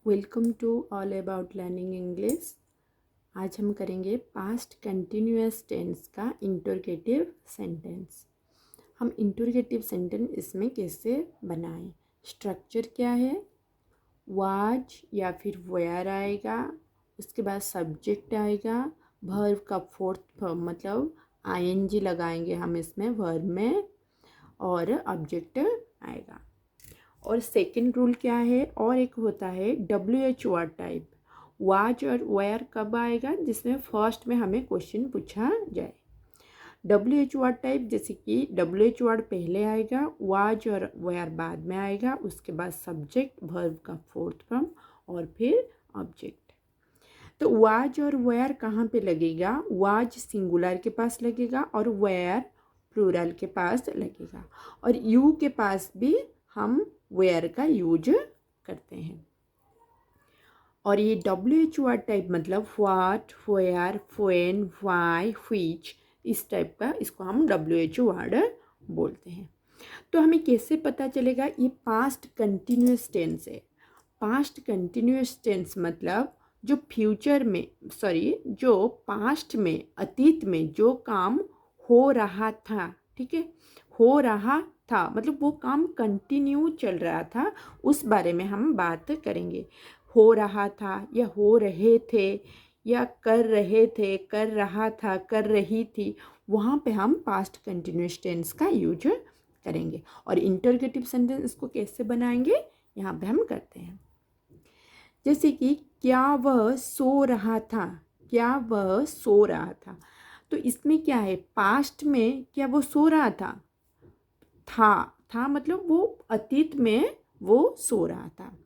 Welcome to all about learning English. आज हम करेंगे पास्ट कंटिन्यूअस टेंस का इंटरोगेटिव सेंटेंस। हम इंटरोगेटिव सेंटेंस इसमें कैसे बनाएं, स्ट्रक्चर क्या है, वाज या फिर वेयर आएगा, उसके बाद सब्जेक्ट आएगा, वर्ब का फोर्थ फॉर्म मतलब आईएनजी लगाएंगे हम इसमें वर्ब में, और ऑब्जेक्ट आएगा। और सेकंड रूल क्या है, और एक होता है WH वर्ड टाइप। वाज और वेयर कब आएगा, जिसमें फर्स्ट में हमें क्वेश्चन पूछा जाए। WH वर्ड टाइप जैसे कि WH वर्ड पहले आएगा, वाज और वेयर बाद में आएगा, उसके बाद सब्जेक्ट वर्ब का फोर्थ फॉर्म और फिर ऑब्जेक्ट। तो वाज और वेयर कहाँ पे लगेगा, वाज सिंगुलर के पास लगेगा और वेयर प्लूरल के पास लगेगा, और यू के पास भी हम वेयर का यूज करते हैं। और ये WH वर्ड टाइप मतलब what, where, when, why, which, इस टाइप का इसको हम WH वर्ड बोलते हैं। तो हमें कैसे पता चलेगा, ये पास्ट कंटिन्यूअस टेंस है। पास्ट कंटिन्यूअस टेंस मतलब जो फ्यूचर में जो पास्ट में, अतीत में जो काम हो रहा था, ठीक है, हो रहा था मतलब वो काम कंटिन्यू चल रहा था, उस बारे में हम बात करेंगे। हो रहा था या हो रहे थे या कर रहे थे, कर रहा था, कर रही थी, वहाँ पे हम पास्ट कंटिन्यूअस टेंस का यूज करेंगे। और इंटरोगेटिव सेंटेंस इसको कैसे बनाएंगे, यहाँ पे हम करते हैं। जैसे कि क्या वह सो रहा था, क्या वह सो रहा था, तो इसमें क्या है, पास्ट में क्या वो सो रहा था, था मतलब वो अतीत में वो सो रहा था,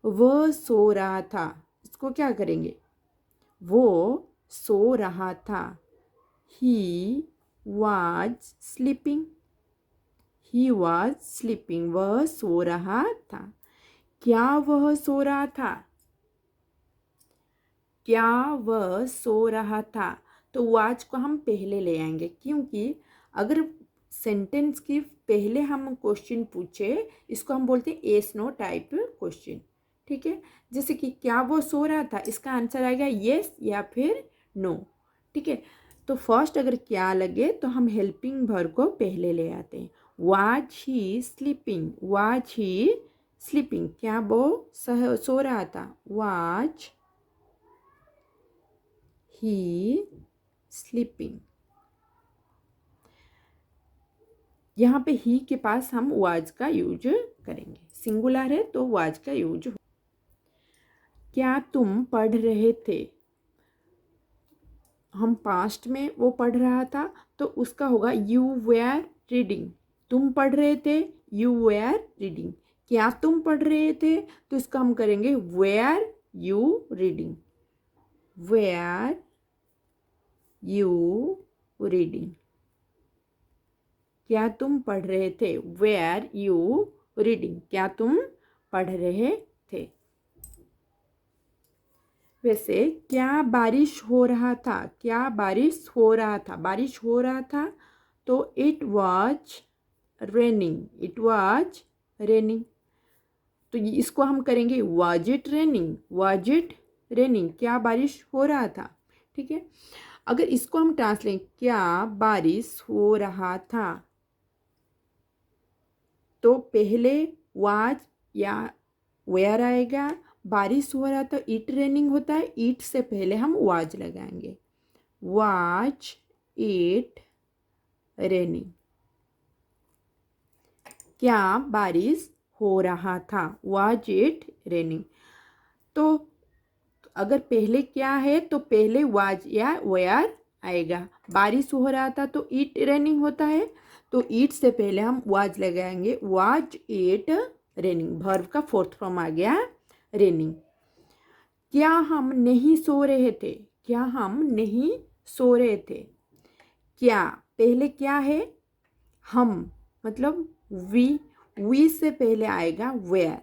वह सो रहा था, इसको क्या करेंगे, वो सो रहा था। He was sleeping, he was sleeping, वह सो रहा था। क्या वह सो रहा था, क्या वह सो रहा था, तो वाज को हम पहले ले आएंगे, क्योंकि अगर सेंटेंस की पहले हम क्वेश्चन पूछे, इसको हम बोलते हैं एस नो टाइप क्वेश्चन, ठीक है। जैसे कि क्या वो सो रहा था, इसका आंसर आएगा येस या फिर नो, ठीक है। तो फर्स्ट अगर क्या लगे तो हम हेल्पिंग वर्ब को पहले ले आते हैं। Was he sleeping, was he sleeping, क्या वो सो रहा था, वाज ही स्लीपिंग। यहाँ पे ही के पास हम वाज का यूज करेंगे, सिंगुलर है तो वाज का यूज। क्या तुम पढ़ रहे थे, हम पास्ट में वो पढ़ रहा था तो उसका होगा यू वेयर रीडिंग, तुम पढ़ रहे थे, यू वेयर रीडिंग। क्या तुम पढ़ रहे थे, तो इसका हम करेंगे were you reading, were you reading. क्या तुम पढ़ रहे थे, वेयर यू रीडिंग, क्या तुम पढ़ रहे थे। वैसे क्या बारिश हो रहा था, क्या बारिश हो रहा था, बारिश हो रहा था तो it was raining, it was raining. तो इसको हम करेंगे was it raining, was it raining, क्या बारिश हो रहा था, ठीक है। अगर इसको हम ट्रांसलेट, क्या बारिश हो रहा था, तो पहले वाज या वेयर आएगा, बारिश हो रहा तो इट रेनिंग होता है, इट से पहले हम वाज लगाएंगे, वाज इट रेनिंग। क्या बारिश हो रहा था, वाज इट रेनिंग। तो अगर पहले क्या है तो पहले वाज या वेयर आएगा, बारिश हो रहा था तो इट रेनिंग होता है, तो इट से पहले हम वाज लगाएंगे, वाज इट रेनिंग, वर्ब का फोर्थ फॉर्म आ गया रेनिंग। क्या हम नहीं सो रहे थे, क्या हम नहीं सो रहे थे, क्या पहले क्या है, हम मतलब वी से पहले आएगा वेयर,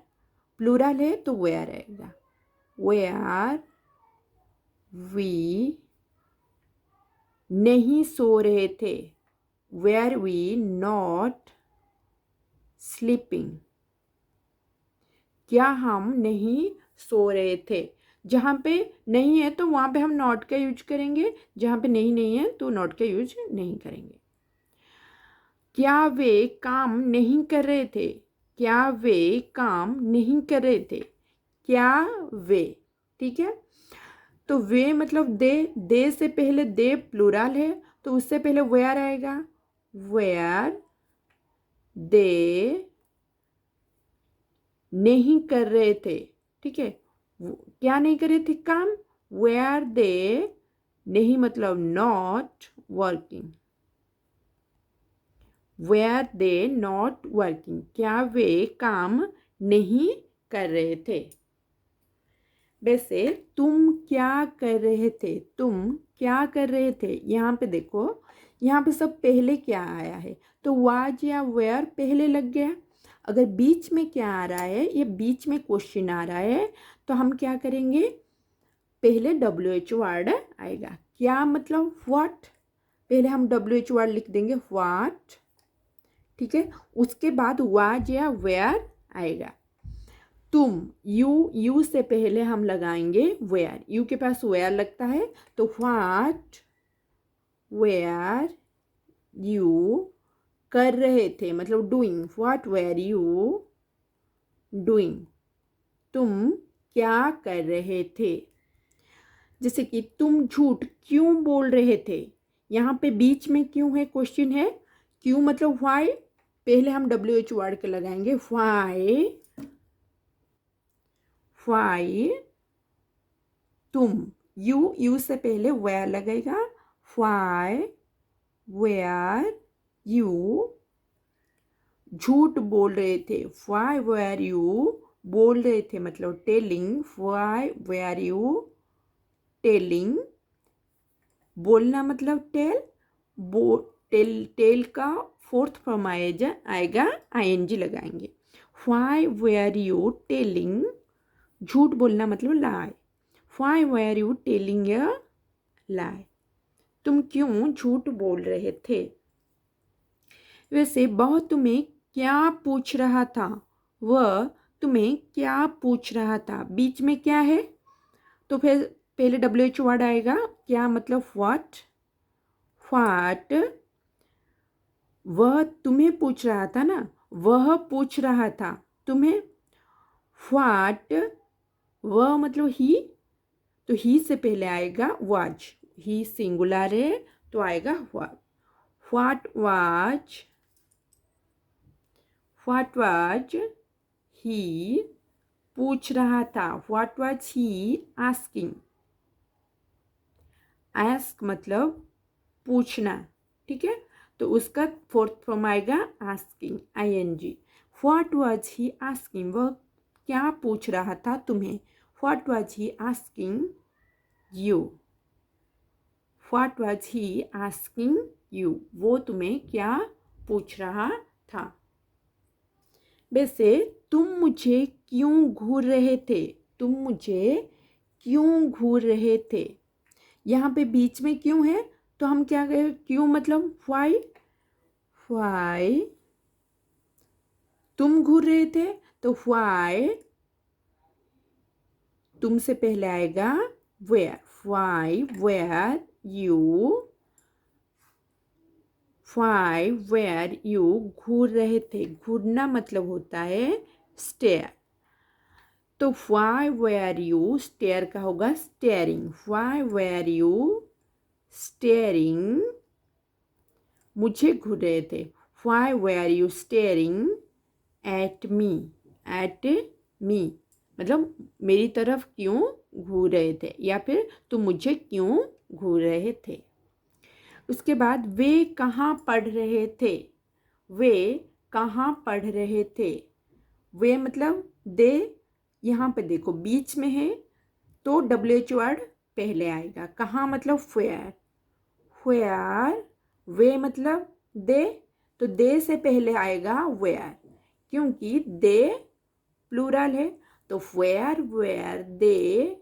प्लूरल है तो वेयर आएगा, वेयर वी नहीं सो रहे थे, वेयर वी नॉट स्लीपिंग। क्या हम नहीं सो रहे थे। जहाँ पे नहीं है तो वहाँ पे हम नॉट का यूज करेंगे, जहाँ पे नहीं है तो नॉट का यूज नहीं करेंगे। क्या वे काम नहीं कर रहे थे? क्या वे काम नहीं कर रहे थे? क्या वे, ठीक है। तो वे मतलब दे से पहले दे प्लूरल है तो उससे पहले वेयर आएगा, वेयर दे नहीं कर रहे थे, ठीक है। क्या नहीं कर रहे थे? काम। वेयर दे नहीं मतलब not working, were they not working, क्या वे काम नहीं कर रहे थे। वैसे तुम क्या कर रहे थे? तुम क्या कर रहे थे, यहाँ पे देखो, यहाँ पे सब पहले क्या आया है तो वाज या वेयर पहले लग गया। अगर बीच में क्या आ रहा है, ये बीच में क्वेश्चन आ रहा है तो हम क्या करेंगे, पहले WH वर्ड आएगा। क्या मतलब व्हाट, पहले हम WH वर्ड लिख देंगे व्हाट, ठीक है। उसके बाद वाज या वेयर आएगा। तुम यू से पहले हम लगाएंगे वेयर, यू के पास वेयर लगता है तो व्हाट वेयर यू कर रहे थे मतलब doing, what were you doing, तुम क्या कर रहे थे। जैसे कि तुम झूठ क्यों बोल रहे थे, यहाँ पे बीच में क्यों है, क्वेश्चन है। क्यों मतलब व्हाई, पहले हम WH वर्ड के लगाएंगे व्हाई तुम, यू से पहले वेयर लगेगा, व्हाई वेयर यू झूठ बोल रहे थे, व्हाई वेयर यू बोल रहे थे मतलब telling, why were you telling, बोलना मतलब टेल का फोर्थ फॉर्म आएगा ING लगाएंगे। व्हाई वेयर यू टेलिंग, झूठ बोलना मतलब lie, why were you telling a lie, तुम क्यों झूठ बोल रहे थे। वैसे वह तुम्हें क्या पूछ रहा था, वह तुम्हें क्या पूछ रहा था, बीच में क्या है तो फिर पहले WH वर्ड आएगा, क्या मतलब व्हाट, वह तुम्हें पूछ रहा था ना, वह पूछ रहा था तुम्हें। व्हाट, वह मतलब ही, तो ही से पहले आएगा वाज, ही सिंगुलर है तो आएगा वाज। व्हाट वाज ही पूछ रहा था, what was he asking, ask मतलब पूछना, ठीक है। तो उसका फोर्थ फॉर्म आएगा asking ING। What was he asking, वह क्या पूछ रहा था तुम्हें, what was he asking you, what was he asking you, वो तुम्हें क्या पूछ रहा था। वैसे तुम मुझे क्यों घूर रहे थे, तुम मुझे क्यों घूर रहे थे, यहाँ पे बीच में क्यों है तो हम क्या करें, क्यों मतलब व्हाई तुम घूर रहे थे तो व्हाई तुम से पहले आएगा वेयर, व्हाई वेयर यू घूर रहे थे, घूरना मतलब होता है स्टेयर, तो व्हाई वेयर यू स्टेयर का होगा staring, why were you staring, मुझे घूर रहे थे, why were you staring at me मतलब मेरी तरफ क्यों घूर रहे थे, या फिर तुम मुझे क्यों घूर रहे थे। उसके बाद वे कहाँ पढ़ रहे थे, वे कहाँ पढ़ रहे थे, वे मतलब दे, यहाँ पे देखो बीच में है तो WH वर्ड पहले आएगा, कहाँ मतलब वेयर वे मतलब दे, तो दे से पहले आएगा वेयर, क्योंकि दे प्लूरल है तो where they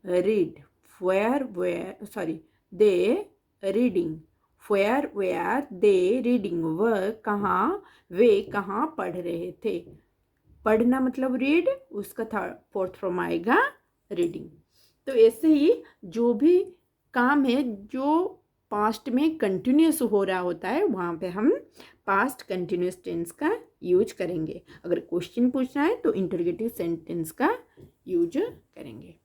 read, they reading, where they reading, वे कहाँ पढ़ रहे थे। पढ़ना मतलब रीड, उसका फोर्थ फॉर्म आएगा रीडिंग। तो ऐसे ही जो भी काम है जो पास्ट में कंटिन्यूस हो रहा होता है वहाँ पे हम पास्ट कंटिन्यूस टेंस का यूज करेंगे। अगर क्वेश्चन पूछना है तो इंटरोगेटिव सेंटेंस का यूज करेंगे।